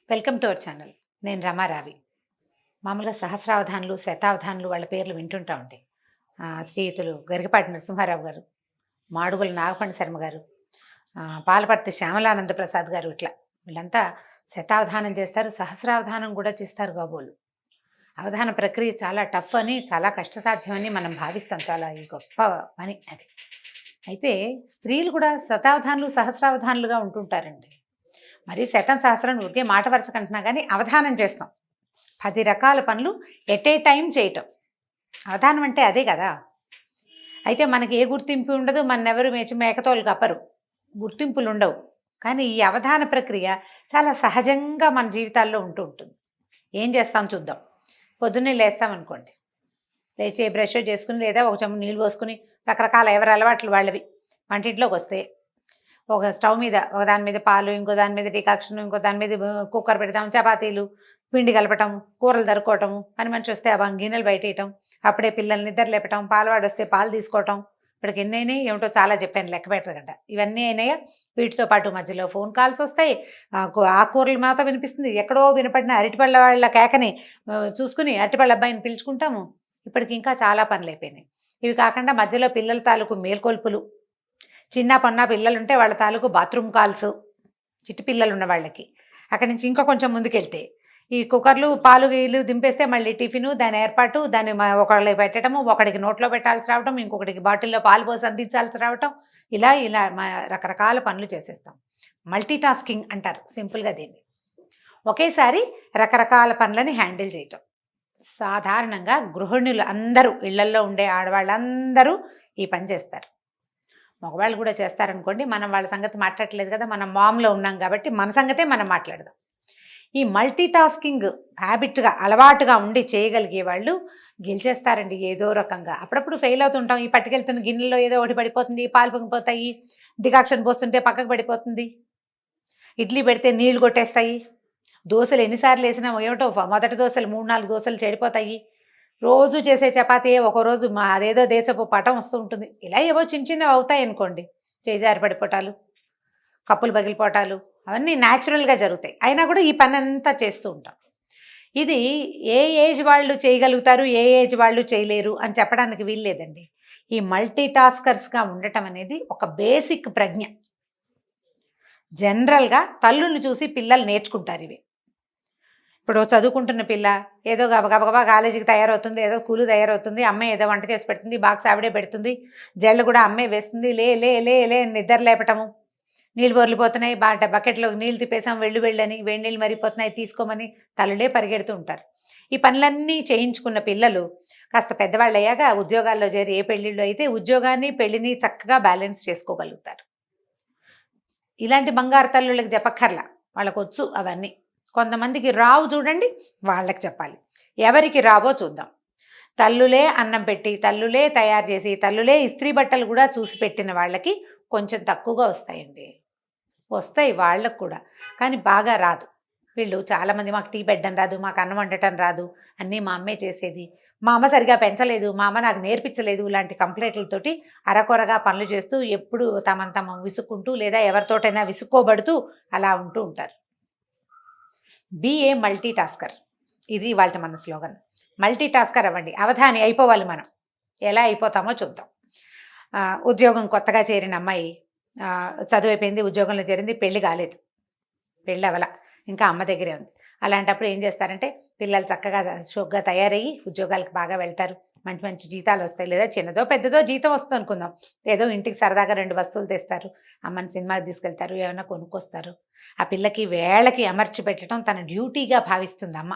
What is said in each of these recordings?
Welcome to our channel. నేను రమారావి. మామూలుగా సహస్రావధానులు, శతావధానులు వాళ్ళ పేర్లు వింటుంటా ఉంటాయి. శ్రీయుతులు గరికపాటి నరసింహారావు గారు, మాడుగుల నాగపండ శర్మ గారు, పాలపర్తి శ్యామలానంద ప్రసాద్ గారు, ఇట్లా వీళ్ళంతా శతావధానం చేస్తారు, సహస్రావధానం కూడా చేస్తారు కాబోలు. అవధాన ప్రక్రియ చాలా టఫ్ అని, చాలా కష్టసాధ్యమని మనం భావిస్తాం. చాలా ఈ గొప్ప పని అది. అయితే స్త్రీలు కూడా శతావధానులు, సహస్రావధానులుగా ఉంటుంటారండి. మరి శతం సహస్రం ఊరికే మాట వరుసకు అంటున్నా కానీ అవధానం చేస్తాం. 10 రకాల పనులు ఎట్ ఏ టైం చేయటం. అవధానం అంటే అదే కదా. అయితే మనకి ఏ గుర్తింపు ఉండదు, మనెవరు మేకతోలు కప్పరు, గుర్తింపులు ఉండవు. కానీ ఈ అవధాన ప్రక్రియ చాలా సహజంగా మన జీవితాల్లో ఉంటూ ఉంటుంది. ఏం చేస్తాం చూద్దాం. పొద్దున్నే లేస్తాం అనుకోండి, లేచి బ్రష్ చేసుకుని లేదా ఒక చెంబు నీళ్ళు పోసుకుని, రకరకాల ఎవరి అలవాట్లు వాళ్ళవి. వంటింట్లోకి వస్తే ఒక స్టవ్ మీద ఒక దాని మీద పాలు, ఇంకో దాని మీద డికాక్షన్, ఇంకో దాని మీద కుక్కర్ పెడతాం, చపాతీలు, పిండి కలపటం, కూరలు తరుక్కోవటము, పని మనిషి వస్తే ఆ గిన్నెలు బయటేయటం, అప్పుడే పిల్లల్ని నిద్ర లేపటం, పాలవాడు వస్తే పాలు తీసుకోవటం. ఇప్పటికి ఎన్ని అయినాయి ఏమిటో చాలా చెప్పాను, లెక్క పెట్టగంట. ఇవన్నీ అయినాయా? వీటితో పాటు మధ్యలో ఫోన్ కాల్స్ వస్తాయి, ఆకుకూరలు మాత వినిపిస్తుంది, ఎక్కడో వినపడిన అరటిపళ్ళ వాళ్ళ కేకని చూసుకుని అరటిపళ్ళ అబ్బాయిని పిలుచుకుంటాము. ఇప్పటికి ఇంకా చాలా పనులు అయిపోయినాయి. ఇవి కాకుండా మధ్యలో పిల్లల తాలూకు మేల్కొల్పులు, చిన్న పొన్న పిల్లలు ఉంటే వాళ్ళ తాలూకు బాత్రూమ్ కాల్స్, చిట్టి పిల్లలు ఉన్న వాళ్ళకి. అక్కడి నుంచి ఇంకా కొంచెం ముందుకెళ్తే ఈ కుక్కర్లు, పాలు గీలు దింపేస్తే మళ్ళీ టిఫిను, దాని ఏర్పాటు, దాన్ని ఒకళ్ళకి పెట్టడము, ఒకడికి నోట్లో పెట్టాల్సి రావటం, ఇంకొకటికి బాటిల్లో పాలు పోసి అందించాల్సి రావటం, ఇలా ఇలా రకరకాల పనులు చేసేస్తాం. మల్టీ టాస్కింగ్ అంటారు సింపుల్గా దీన్ని. ఒకేసారి రకరకాల పనులని హ్యాండిల్ చేయటం. సాధారణంగా గృహిణులు అందరూ, ఇళ్లల్లో ఉండే ఆడవాళ్ళందరూ ఈ పని చేస్తారు. మగవాళ్ళు కూడా చేస్తారనుకోండి, మనం వాళ్ళ సంగతి మాట్లాడలేదు కదా, మనం మామ్లో ఉన్నాం కాబట్టి మన సంగతే మనం మాట్లాడదాం. ఈ మల్టీ టాస్కింగ్ హ్యాబిట్గా, అలవాటుగా ఉండి చేయగలిగే వాళ్ళు గెలిచేస్తారండి ఏదో రకంగా. అప్పుడప్పుడు ఫెయిల్ అవుతుంటాం. ఈ పట్టుకెళ్తున్న గిన్నెలో ఏదో ఒకటి పడిపోతుంది, పాలు పొంగిపోతాయి, డికాక్షన్ పోస్తుంటే పక్కకు పడిపోతుంది, ఇడ్లీ పెడితే నీళ్లు కొట్టేస్తాయి, దోశలు ఎన్నిసార్లు వేసినా ఏమిటో మొదటి దోశలు 3-4 దోశలు చెడిపోతాయి, రోజు చేసే చపాతీ ఒక్కో రోజు అదేదో దేశపు పటం వస్తూ ఉంటుంది. ఇలా ఏవో చిన్న చిన్నవి అవుతాయి అనుకోండి, చేజారి పడిపోవటాలు, కప్పులు పగిలిపోవటాలు, అవన్నీ న్యాచురల్గా జరుగుతాయి. అయినా కూడా ఈ పని అంతా చేస్తూ ఉంటాం. ఇది ఏ ఏజ్ వాళ్ళు చేయగలుగుతారు, ఏ ఏజ్ వాళ్ళు చేయలేరు అని చెప్పడానికి వీల్లేదండి. ఈ మల్టీ టాస్కర్స్గా ఉండటం అనేది ఒక బేసిక్ ప్రజ్ఞ. జనరల్గా తల్లుల్ని చూసి పిల్లలు నేర్చుకుంటారు ఇవి. ఇప్పుడు చదువుకుంటున్న పిల్ల ఏదో గబగబా కాలేజీకి తయారవుతుంది, ఏదో స్కూలు తయారవుతుంది, అమ్మాయి ఏదో వంట చేసి పెడుతుంది, బాక్స్ ఆవిడే పెడుతుంది, జళ్ళు కూడా అమ్మాయి వేస్తుంది, లే లే లే లే నిద్ర లేపటము, నీళ్ళు బొర్లిపోతున్నాయి, బకెట్లో నీళ్ళు తిప్పేసాం, వెళ్ళని, వేడి నీళ్ళు మరిగిపోతున్నాయి తీసుకోమని తల్లులే పరిగెడుతూ ఉంటారు. ఈ పనులన్నీ చేయించుకున్న పిల్లలు కాస్త పెద్దవాళ్ళు అయ్యాక ఉద్యోగాల్లో చేరి, ఏ పెళ్ళిళ్ళు అయితే ఉద్యోగాన్ని పెళ్ళిని చక్కగా బ్యాలెన్స్ చేసుకోగలుగుతారు. ఇలాంటి బంగారు తల్లుళ్ళకి చెప్పక్కర్లా, వాళ్ళకు వచ్చు అవన్నీ. కొంతమందికి రావు చూడండి, వాళ్ళకి చెప్పాలి. ఎవరికి రావో చూద్దాం. తల్లులే అన్నం పెట్టి, తల్లులే తయారు చేసి, తల్లులే ఇస్త్రీ బట్టలు కూడా చూసి పెట్టిన వాళ్ళకి కొంచెం తక్కువగా వస్తాయండి. వస్తాయి వాళ్ళకు కూడా, కానీ బాగా రాదు. వీళ్ళు చాలామంది మాకు టీ పెట్టడం రాదు, మాకు అన్నం వండటం రాదు, అన్నీ మా అమ్మే చేసేది, మా అమ్మ సరిగా పెంచలేదు, మా అమ్మ నాకు నేర్పించలేదు, ఇలాంటి కంప్లైంట్లతోటి అరకొరగా పనులు చేస్తూ ఎప్పుడు తమ విసుక్కుంటూ లేదా ఎవరితోటైనా విసుక్కోబడుతూ అలా ఉంటూ ఉంటారు. బీ ఏ మల్టీ టాస్కర్, ఇది వాళ్ళ మన స్లోగన్. మల్టీ టాస్కర్ అవ్వండి, అవధాని అయిపోవాలి. మనం ఎలా అయిపోతామో చూద్దాం. ఉద్యోగం కొత్తగా చేరిన అమ్మాయి చదువు అయిపోయింది, ఉద్యోగంలో చేరింది, పెళ్ళి కాలేదు, పెళ్ళి అవల, ఇంకా అమ్మ దగ్గరే ఉంది. అలాంటప్పుడు ఏం చేస్తారంటే, పిల్లలు చక్కగా షోక్గా తయారయ్యి ఉద్యోగాలకు బాగా వెళ్తారు, మంచి మంచి జీతాలు వస్తాయి, లేదా చిన్నదో పెద్దదో జీతం వస్తుంది అనుకుందాం, ఏదో ఇంటికి సరదాగా 2 వస్తువులు తెస్తారు, అమ్మని సినిమాకి తీసుకెళ్తారు, ఏమైనా కొనుక్కొస్తారు. ఆ పిల్లకి వేళకి అమర్చి పెట్టడం తన డ్యూటీగా భావిస్తుంది అమ్మ.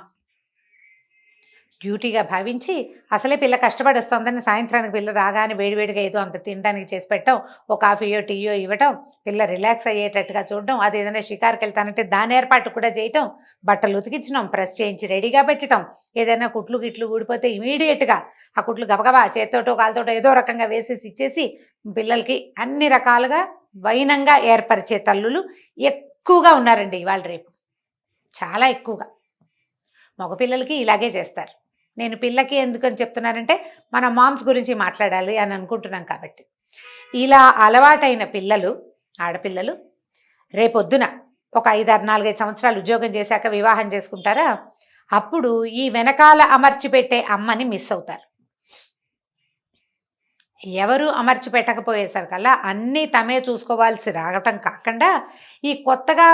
డ్యూటీగా భావించి, అసలే పిల్ల కష్టపడి వస్తుందని సాయంత్రానికి పిల్ల రాగానే వేడివేడిగా ఏదో అంత తినడానికి చేసి పెట్టడం, ఒక కాఫీయో టీయో ఇవ్వటం, పిల్ల రిలాక్స్ అయ్యేటట్టుగా చూడడం, అది ఏదైనా షికారుకి వెళ్తానంటే దాని ఏర్పాటు కూడా చేయటం, బట్టలు ఉతికించడం, ప్రెస్ చేయించి రెడీగా పెట్టడం, ఏదైనా కుట్లు గిట్లు ఊడిపోతే ఇమీడియట్గా ఆ కుట్లు గబగబా చేత్తోటో కాలుతోటో ఏదో రకంగా వేసేసి ఇచ్చేసి పిల్లలకి అన్ని రకాలుగా వైనంగా ఏర్పరిచే తల్లులు ఎక్కువగా ఉన్నారండి ఇవాళ రేపు, చాలా ఎక్కువగా. మగపిల్లలకి ఇలాగే చేస్తారు. నేను పిల్లకి ఎందుకని చెప్తున్నానంటే, మన మామ్స్ గురించి మాట్లాడాలి అని అనుకుంటున్నాం కాబట్టి. ఇలా అలవాటైన పిల్లలు, ఆడపిల్లలు రేపొద్దున ఒక 4-5 సంవత్సరాలు ఉద్యోగం చేశాక వివాహం చేసుకుంటారా, అప్పుడు ఈ వెనకాల అమర్చి పెట్టే అమ్మని మిస్ అవుతారు. ఎవరు అమర్చి పెట్టకపోయేసరికల్లా అన్నీ తమే చూసుకోవాల్సి రావటం కాకుండా ఈ కొత్తగా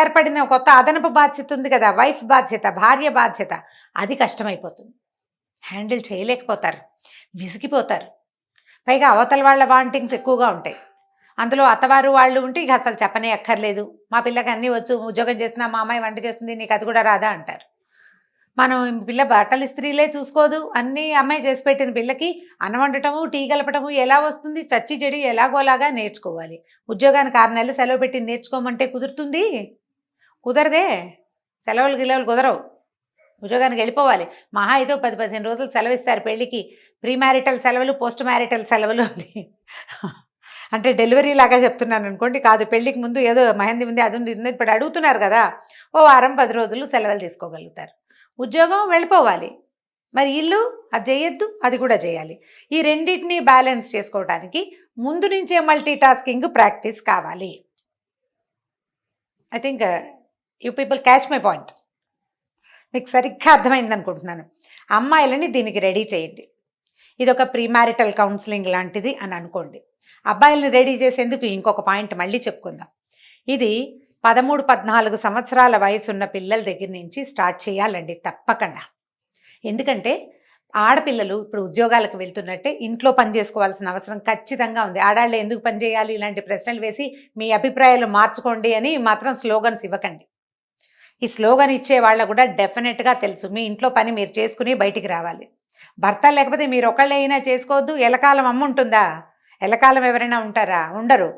ఏర్పడిన కొత్త అదనపు బాధ్యత ఉంది కదా, వైఫ్ బాధ్యత, భార్య బాధ్యత, అది కష్టమైపోతుంది. హ్యాండిల్ చేయలేకపోతారు, విసిగిపోతారు. పైగా అవతల వాళ్ళ వాంటింగ్స్ ఎక్కువగా ఉంటాయి. అందులో అత్తవారు వాళ్ళు ఉంటే ఇక అసలు చెప్పనే అక్కర్లేదు. మా పిల్లకి అన్నీ వచ్చు, ఉద్యోగం చేసినా మా అమ్మాయి వంట చేస్తుంది, నీకు అది కూడా రాదా అంటారు. మనం పిల్ల బట్టలు ఇస్త్రీలే చూసుకోదు, అన్నీ అమ్మాయి చేసి పెట్టిన పిల్లకి అన్నం వండటము, టీ కలపటము ఎలా వస్తుంది? చచ్చి చెడి ఎలాగోలాగా నేర్చుకోవాలి. ఉద్యోగానికి 6 నెలలు సెలవు పెట్టి నేర్చుకోమంటే కుదురుతుంది? కుదరదే. సెలవులు గిలవులు కుదరవు. ఉద్యోగానికి వెళ్ళిపోవాలి. మహా ఏదో 10-15 రోజులు సెలవు ఇస్తారు పెళ్ళికి. ప్రీ మ్యారిటల్ సెలవులు, పోస్ట్ మ్యారిటల్ సెలవులు అని. అంటే డెలివరీ లాగా చెప్తున్నాను అనుకోండి, కాదు, పెళ్ళికి ముందు ఏదో మెహందీ ఉంది, అది ఉంది, ఇప్పుడు అడుగుతున్నారు కదా, ఓ వారం 10 రోజులు సెలవులు తీసుకోగలుగుతారు. ఉద్యోగం వెళ్ళిపోవాలి, మరి ఇల్లు అది చేయొద్దు, అది కూడా చేయాలి. ఈ రెండింటినీ బ్యాలెన్స్ చేసుకోవడానికి ముందు నుంచే మల్టీ టాస్కింగ్ ప్రాక్టీస్ కావాలి. I think you people catch my point. మీకు సరిగ్గా అర్థమైంది అనుకుంటున్నాను. అమ్మాయిలని దీనికి రెడీ చేయండి. ఇది ఒక ప్రీ మ్యారిటల్ కౌన్సిలింగ్ లాంటిది అని అనుకోండి. అబ్బాయిలని రెడీ చేసేందుకు ఇంకొక పాయింట్ మళ్ళీ చెప్పుకుందాం. ఇది 13-14 సంవత్సరాల వయసు ఉన్న పిల్లల దగ్గర నుంచి స్టార్ట్ చేయాలండి తప్పకుండా. ఎందుకంటే ఆడపిల్లలు ఇప్పుడు ఉద్యోగాలకు వెళ్తున్నట్టే ఇంట్లో పని చేసుకోవాల్సిన అవసరం ఖచ్చితంగా ఉంది. ఆడాళ్ళు ఎందుకు పని చేయాలి ఇలాంటి ప్రశ్నలు వేసి మీ అభిప్రాయాలు మార్చుకోండి అని మాత్రం స్లోగన్స్ ఇవ్వకండి. ఈ స్లోగన్ ఇచ్చే వాళ్ళకు కూడా డెఫినెట్గా తెలుసు మీ ఇంట్లో పని మీరు చేసుకుని బయటికి రావాలి. భర్త లేకపోతే మీరు ఒకళ్ళైనా చేసుకోవద్దు. ఎలకాలం అమ్మ ఉంటుందా? ఎలకాలం ఎవరైనా ఉంటారా? ఉండరు.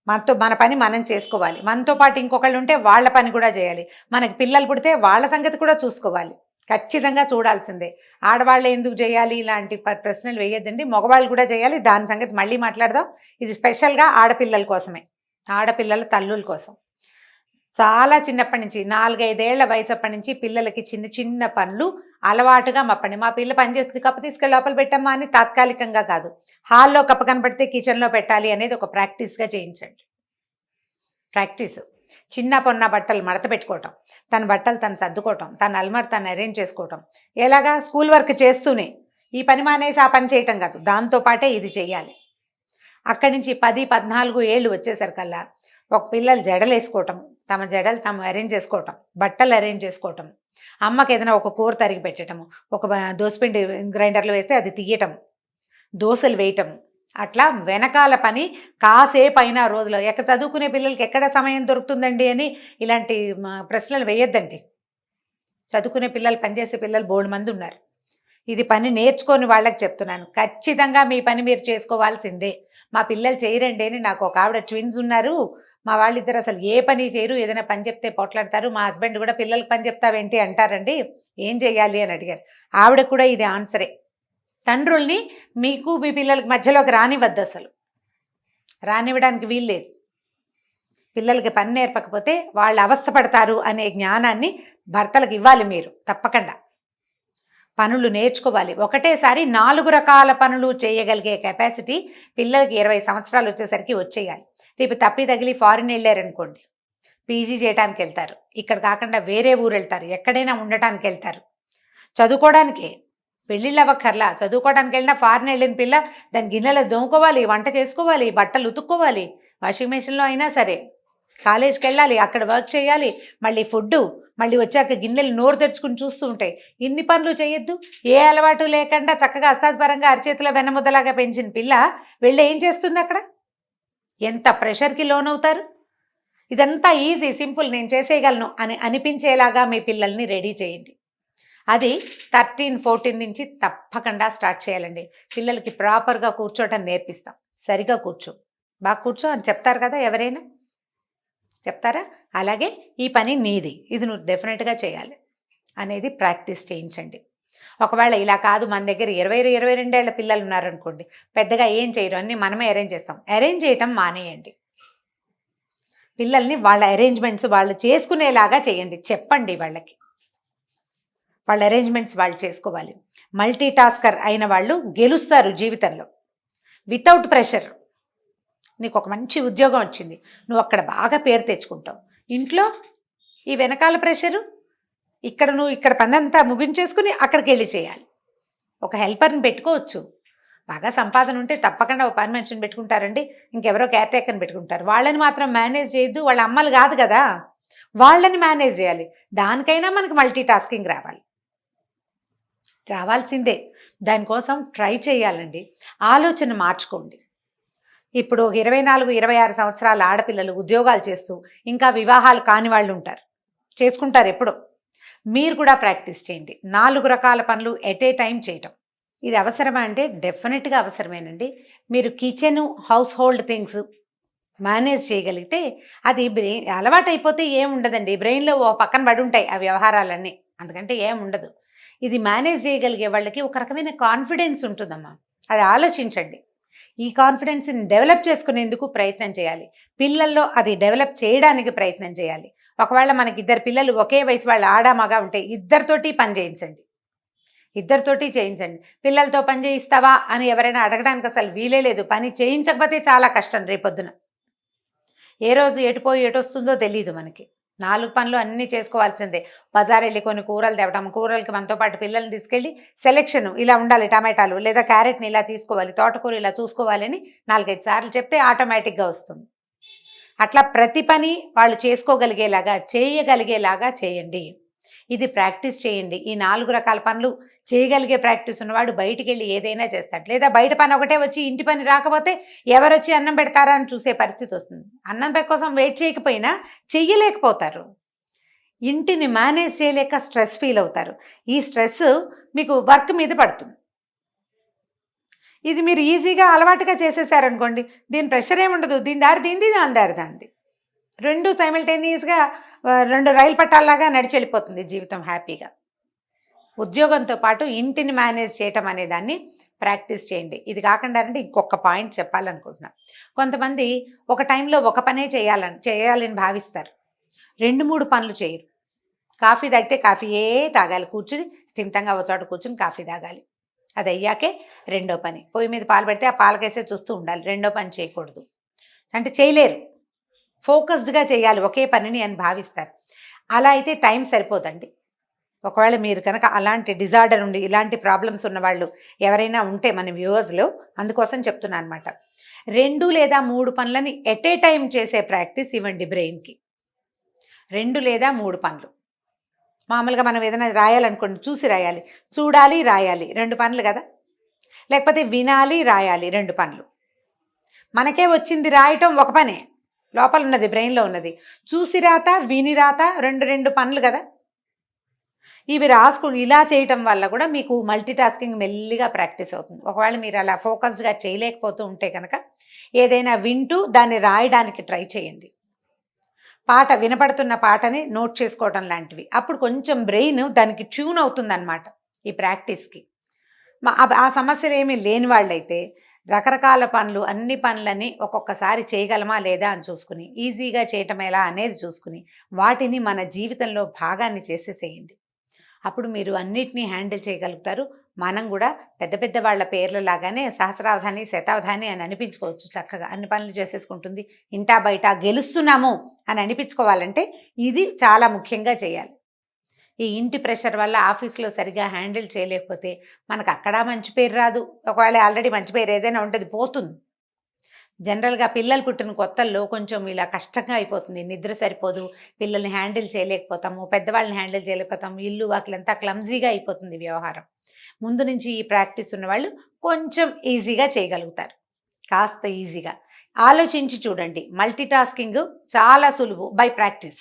మన పని మనం చేసుకోవాలి. మనతో పాటు ఇంకొకళ్ళు ఉంటే వాళ్ళ పని కూడా చేయాలి. మనకి పిల్లలు పుడితే వాళ్ళ సంగతి కూడా చూసుకోవాలి. ఖచ్చితంగా చూడాల్సిందే. ఆడవాళ్ళు ఎందుకు చేయాలి ఇలాంటి ప్రశ్నలు వేయద్దండి, మగవాళ్ళు కూడా చేయాలి. దాని సంగతి మళ్ళీ మాట్లాడదాం. ఇది స్పెషల్గా ఆడపిల్లల కోసమే, ఆడపిల్లల తల్లుల కోసం. చాలా చిన్నప్పటి నుంచి 4-5 ఏళ్ల వయసు అప్పటి నుంచి పిల్లలకి చిన్న చిన్న పనులు అలవాటుగా మప్పండి. మా పిల్ల పని చేస్తుంది, కప్పు తీసుకెళ్ళి లోపల పెట్టమ్మా అని తాత్కాలికంగా కాదు, హాల్లో కప్పు కనపడితే కిచెన్లో పెట్టాలి అనేది ఒక ప్రాక్టీస్గా చేయించండి. ప్రాక్టీస్. చిన్న పొన్న బట్టలు మడత పెట్టుకోవటం, తన బట్టలు తను సర్దుకోవటం, తన అల్మార్ తను అరేంజ్ చేసుకోవటం. ఎలాగా? స్కూల్ వర్క్ చేస్తూనే. ఈ పని మానేసి ఆ పని చేయటం కాదు, దాంతోపాటే ఇది చెయ్యాలి. అక్కడి నుంచి 10-14 ఏళ్ళు వచ్చేసరికల్లా ఒక పిల్లలు జడలు వేసుకోవటం, తమ జడలు తాము అరేంజ్ చేసుకోవటం, బట్టలు అరేంజ్ చేసుకోవటం, అమ్మకి ఏదైనా ఒక కూర తరిగి పెట్టడము, ఒక దోసపిండి గ్రైండర్లో వేస్తే అది తీయటం, దోశలు వేయటం, అట్లా వెనకాల పని కాసేపు అయినా రోజులో. ఎక్కడ చదువుకునే పిల్లలకి ఎక్కడ సమయం దొరుకుతుందండి అని ఇలాంటి ప్రశ్నలు వేయొద్దండి. చదువుకునే పిల్లలు, పనిచేసే పిల్లలు బోల్డ్ మంది ఉన్నారు. ఇది పని నేర్చుకొని వాళ్ళకి చెప్తున్నాను. ఖచ్చితంగా మీ పని మీరు చేసుకోవాల్సిందే. మా పిల్లలు చేయరండి అని నాకు ఒక ఆవిడ ట్విన్స్ ఉన్నారు, మా వాళ్ళిద్దరు అసలు ఏ పని చేయరు, ఏదైనా పని చెప్తే పోట్లాడతారు, మా హస్బెండ్ కూడా పిల్లలకి పని చెప్తావేంటి అంటారండి, ఏం చెయ్యాలి అని అడిగారు. ఆవిడ కూడా ఇది ఆన్సరే. తండ్రుల్ని మీకు మీ పిల్లలకి మధ్యలోకి రానివద్దు, అసలు రానివ్వడానికి వీల్లేదు. పిల్లలకి పని నేర్పకపోతే వాళ్ళు అవస్థపడతారు అనే జ్ఞానాన్ని భర్తలకు ఇవ్వాలి మీరు తప్పకుండా. పనులు నేర్చుకోవాలి. ఒకటేసారి 4 రకాల పనులు చేయగలిగే కెపాసిటీ పిల్లలకి 20 సంవత్సరాలు వచ్చేసరికి వచ్చేయాలి. రేపు తప్పి తగిలి ఫారిన్ వెళ్ళారనుకోండి, పీజీ చేయడానికి వెళ్తారు, ఇక్కడ కాకుండా వేరే ఊరు వెళ్తారు, ఎక్కడైనా ఉండటానికి వెళ్తారు, చదువుకోవడానికే. పెళ్ళిళ్ళు అవ్వక్కర్లా, చదువుకోవడానికి వెళ్ళినా ఫారిన్ వెళ్ళిన పిల్ల దాని గిన్నెలు దోముకోవాలి, వంట చేసుకోవాలి, బట్టలు ఉతుక్కోవాలి, వాషింగ్ మెషిన్లో అయినా సరే, కాలేజ్కి వెళ్ళాలి, అక్కడ వర్క్ చేయాలి, మళ్ళీ ఫుడ్డు, మళ్ళీ వచ్చాక గిన్నెలు నోరు తెరుచుకుని చూస్తూ ఉంటాయి. ఇన్ని పనులు చేయొద్దు. ఏ అలవాటు లేకుండా చక్కగా అస్తాద్పరంగా అరచేతిలో వెన్నముద్దలాగా పెంచిన పిల్ల వెళ్ళి ఏం చేస్తుంది అక్కడ? ఎంత ప్రెషర్కి లోనవుతారు. ఇదంతా ఈజీ, సింపుల్, నేను చేసేయగలను అని అనిపించేలాగా మీ పిల్లల్ని రెడీ చేయండి. అది 13-14 నుంచి తప్పకుండా స్టార్ట్ చేయాలండి. పిల్లలకి ప్రాపర్గా కూర్చోవటం నేర్పిస్తాం. సరిగా కూర్చో, బాగా కూర్చో అని చెప్తారు కదా, ఎవరైనా చెప్తారా? అలాగే ఈ పని నీది, ఇది నువ్వు డెఫినెట్గా చేయాలి అనేది ప్రాక్టీస్ చేయించండి. ఒకవేళ ఇలా కాదు, మన దగ్గర 20-22 ఏళ్ల పిల్లలు ఉన్నారనుకోండి, పెద్దగా ఏం చేయరు, అన్నీ మనమే అరేంజ్ చేస్తాం. అరేంజ్ చేయటం మానేయండి. పిల్లల్ని వాళ్ళ అరేంజ్మెంట్స్ వాళ్ళు చేసుకునేలాగా చేయండి. చెప్పండి వాళ్ళకి, వాళ్ళ అరేంజ్మెంట్స్ వాళ్ళు చేసుకోవాలి. మల్టీ టాస్కర్ అయిన వాళ్ళు గెలుస్తారు జీవితంలో వితౌట్ ప్రెషర్. నీకు ఒక మంచి ఉద్యోగం వచ్చింది, నువ్వు అక్కడ బాగా పేరు తెచ్చుకుంటావు. ఇంట్లో ఈ వెనకాల ప్రెషరు, నువ్వు ఇక్కడ పనంతా ముగించేసుకుని అక్కడికి వెళ్ళి చేయాలి. ఒక హెల్పర్ని పెట్టుకోవచ్చు. బాగా సంపాదన ఉంటే తప్పకుండా ఒక పని మనిషిని పెట్టుకుంటారండి, ఇంకెవరో కేర్ టేకర్ని పెట్టుకుంటారు. వాళ్ళని మాత్రం మేనేజ్ చేయొద్దు, వాళ్ళ అమ్మలు కాదు కదా, వాళ్ళని మేనేజ్ చేయాలి. దానికైనా మనకు మల్టీ టాస్కింగ్ రావాల్సిందే. దానికోసం ట్రై చేయాలండి. ఆలోచన మార్చుకోండి. ఇప్పుడు 24, 26 సంవత్సరాల ఆడపిల్లలు ఉద్యోగాలు చేస్తూ ఇంకా వివాహాలు కాని వాళ్ళు ఉంటారు, చేసుకుంటారు ఎప్పుడో. మీరు కూడా ప్రాక్టీస్ చేయండి. 4 రకాల పనులు ఎట్ ఏ టైం చేయటం. ఇది అవసరమా అంటే డెఫినెట్గా అవసరమేనండి. మీరు kitchen, house hold things manage చేయగలిగితే అది అలవాటు అయిపోతే ఏముండదండి. బ్రెయిన్లో ఓ పక్కన పడి ఉంటాయి ఆ వ్యవహారాలన్నీ, అందుకంటే ఏముండదు. ఇది మేనేజ్ చేయగలిగే వాళ్ళకి ఒక రకమైన కాన్ఫిడెన్స్ ఉంటుందమ్మా. అది ఆలోచించండి. ఈ కాన్ఫిడెన్స్ని డెవలప్ చేసుకునేందుకు ప్రయత్నం చేయాలి. పిల్లల్లో అది డెవలప్ చేయడానికి ప్రయత్నం చేయాలి. ఒకవేళ మనకి 2 పిల్లలు ఒకే వయసు వాళ్ళు ఆడామగా ఉంటే ఇద్దరితోటి పని చేయించండి. పిల్లలతో పని చేయిస్తావా అని ఎవరైనా అడగడానికి అసలు వీలే లేదు. పని చేయించకపోతే చాలా కష్టం రేపొద్దున. ఏ రోజు ఎటుపోయి ఎటొస్తుందో తెలియదు మనకి. 4 పనులు అన్నీ చేసుకోవాల్సిందే. బజార్ వెళ్ళి కొన్ని కూరలు తేవటం, కూరలకి మనతో పాటు పిల్లల్ని తీసుకెళ్ళి సెలెక్షన్ ఇలా ఉండాలి, టమాటాలు లేదా క్యారెట్ని ఇలా తీసుకోవాలి, తోటకూర ఇలా చూసుకోవాలని 4-5 సార్లు చెప్తే ఆటోమేటిక్గా వస్తుంది. అట్లా ప్రతి పని వాళ్ళు చేసుకోగలిగేలాగా చేయగలిగేలాగా చేయండి. ఇది ప్రాక్టీస్ చేయండి. ఈ 4 రకాల పనులు చేయగలిగే ప్రాక్టీస్ ఉన్నవాడు బయటికి వెళ్ళి ఏదైనా చేస్తాడు. లేదా బయట పని ఒకటే వచ్చి ఇంటి పని రాకపోతే ఎవరొచ్చి అన్నం పెడతారా అని చూసే పరిస్థితి వస్తుంది. అన్నం కోసం వెయిట్ చేయకపోయినా చెయ్యలేకపోతారు. ఇంటిని మేనేజ్ చేయలేక స్ట్రెస్ ఫీల్ అవుతారు. ఈ స్ట్రెస్ మీకు వర్క్ మీద పడుతుంది. ఇది మీరు ఈజీగా అలవాటుగా చేసేసారనుకోండి, దీని ప్రెషర్ ఏముండదు. దీని దారి దీనిది, దాని దారి దానిది. 2 సైమల్టేనియస్గా 2 రైలు పట్టాల్లాగా నడిచి వెళ్ళిపోతుంది జీవితం హ్యాపీగా. ఉద్యోగంతో పాటు ఇంటిని మేనేజ్ చేయటం అనే దాన్ని ప్రాక్టీస్ చేయండి. ఇది కాకుండా అంటే ఇంకొక పాయింట్ చెప్పాలనుకుంటున్నా. కొంతమంది ఒక టైంలో ఒక పనే చేయాలని భావిస్తారు. 2-3 పనులు చేయరు. కాఫీ తాగితే కాఫీయే తాగాలి, కూర్చుని స్థిమితంగా ఒక చోట కూర్చుని కాఫీ తాగాలి. అది అయ్యాకే రెండో పని. పొయ్యి మీద పాలు పెడితే ఆ పాలకేసే చూస్తూ ఉండాలి. రెండో పని చేయకూడదు. అంటే చేయలేరు. ఫోకస్డ్గా చేయాలి ఒకే పనిని అని భావిస్తారు. అలా అయితే టైం సరిపోదండి. ఒకవేళ మీరు కనుక అలాంటి డిజార్డర్ ఉండి ఇలాంటి ప్రాబ్లమ్స్ ఉన్నవాళ్ళు ఎవరైనా ఉంటే మన వ్యూవర్స్లో, అందుకోసం చెప్తున్నాను అనమాట. 2 లేదా 3 పనులని ఎట్ ఏ టైం చేసే ప్రాక్టీస్ ఇవ్వండి బ్రెయిన్కి. 2 లేదా 3 పనులు. మామూలుగా మనం ఏదైనా రాయాలనుకోండి, చూసి రాయాలి, చూడాలి, రాయాలి, 2 పనులు కదా. లేకపోతే వినాలి, రాయాలి, 2 పనులు. మనకే వచ్చింది రాయటం ఒక పనే, లోపల ఉన్నది బ్రెయిన్లో ఉన్నది. చూసి రాత, విని రాత 2 పనులు కదా. ఇవి రాసుకుని ఇలా చేయటం వల్ల కూడా మీకు మల్టీ టాస్కింగ్ మెల్లిగా ప్రాక్టీస్ అవుతుంది. ఒకవేళ మీరు అలా ఫోకస్డ్గా చేయలేకపోతూ ఉంటే కనుక ఏదైనా వింటూ దాన్ని రాయడానికి ట్రై చేయండి. పాట వినపడుతున్న పాటని నోట్ చేసుకోవటం లాంటివి. అప్పుడు కొంచెం బ్రెయిన్ దానికి ట్యూన్ అవుతుందన్నమాట ఈ ప్రాక్టీస్కి. ఆ సమస్యలు ఏమీ లేని వాళ్ళైతే రకరకాల పనులు, అన్ని పనులని ఒక్కొక్కసారి చేయగలమా లేదా అని చూసుకుని, ఈజీగా చేయటం ఎలా అనేది చూసుకుని వాటిని మన జీవితంలో భాగాన్ని చేసేసేయండి. అప్పుడు మీరు అన్నిటినీ హ్యాండిల్ చేయగలుగుతారు. మనం కూడా పెద్ద పెద్ద వాళ్ళ పేర్ల లాగానే సహస్రావధాని, శతావధాని అని అనిపించుకోవచ్చు. చక్కగా అన్ని పనులు చేసేసుకుంటుంది. ఇంటా బయట గెలుస్తున్నాము అని అనిపించుకోవాలంటే ఇది చాలా ముఖ్యంగా చేయాలి. ఈ ఇంటి ప్రెషర్ వల్ల ఆఫీస్లో సరిగా హ్యాండిల్ చేయలేకపోతే మనకు అక్కడ మంచి పేరు రాదు. ఒకవేళ ఆల్రెడీ మంచి పేరు ఏదైనా ఉంటుంది, పోతుంది. జనరల్గా పిల్లలు పుట్టిన కొత్తల్లో కొంచెం ఇలా కష్టంగా అయిపోతుంది. నిద్ర సరిపోదు, పిల్లల్ని హ్యాండిల్ చేయలేకపోతాము, పెద్దవాళ్ళని హ్యాండిల్ చేయలేకపోతాము, ఇల్లు వాకిలంతా క్లమ్జీగా అయిపోతుంది వ్యవహారం. ముందు నుంచి ఈ ప్రాక్టీస్ ఉన్నవాళ్ళు కొంచెం ఈజీగా చేయగలుగుతారు. కాస్త ఈజీగా ఆలోచించి చూడండి. మల్టీ టాస్కింగ్ చాలా సులువు బై ప్రాక్టీస్.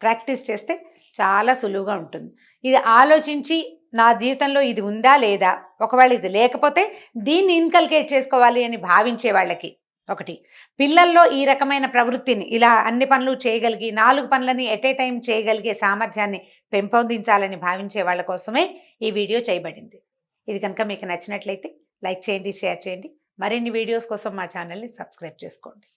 ప్రాక్టీస్ చేస్తే చాలా సులువుగా ఉంటుంది. ఇది ఆలోచించి నా జీవితంలో ఇది ఉందా లేదా, ఒకవేళ ఇది లేకపోతే దీన్ని ఇన్కల్కేట్ చేసుకోవాలి అని భావించే వాళ్ళకి ఒకటి. పిల్లల్లో ఈ రకమైన ప్రవృత్తిని ఇలా అన్ని పనులు చేయగలిగి 4 పనులని ఎట్ ఏ టైం చేయగలిగే సామర్థ్యాన్ని పెంపొందించాలని భావించే వాళ్ళ కోసమే ఈ వీడియో చేయబడింది. ఇది కనుక మీకు నచ్చినట్లయితే లైక్ చేయండి, షేర్ చేయండి. మరిన్ని వీడియోస్ కోసం మా ఛానల్ని సబ్స్క్రైబ్ చేసుకోండి.